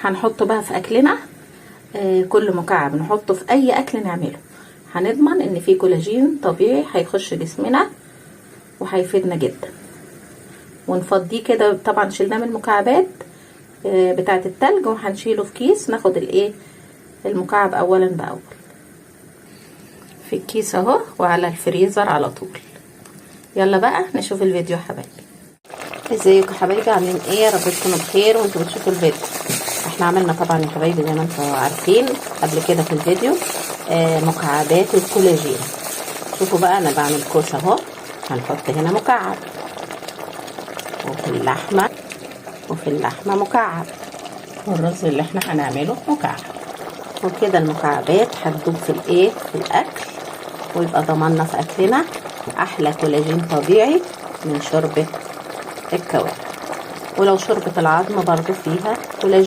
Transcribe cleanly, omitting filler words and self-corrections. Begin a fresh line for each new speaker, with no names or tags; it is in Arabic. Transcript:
هنحطه بقى في اكلنا. كل مكعب نحطه في اي اكل نعمله هنضمن ان فيه كولاجين طبيعي هيخش جسمنا وهيفيدنا جدا. ونفضيه كده، طبعا شلناه من المكعبات بتاعه التلج وهنشيله في كيس. ناخد المكعب اولا باول في الكيس اهو وعلى الفريزر على طول. يلا بقى نشوف الفيديو يا حبايبي. ازيكم يا حبايبي، عاملين ايه؟ يا رب تكونوا بخير وانتوا بتشوفوا الفيديو. احنا عملنا طبعا يا حبايبي زي ما انتوا عارفين قبل كده في الفيديو مكعبات الكولاجين. شوفوا بقى انا بعمل كوسه اهو، هنحط هنا مكعب، وفي اللحمه مكعب، والرز اللي احنا هنعمله مكعب، وكده المكعبات هتدوب في الاكل، ويبقى ضمننا في اكلنا احلى كولاجين طبيعي من شوربه الكوارع. ولو شوربه العظم برضو فيها كولاجين.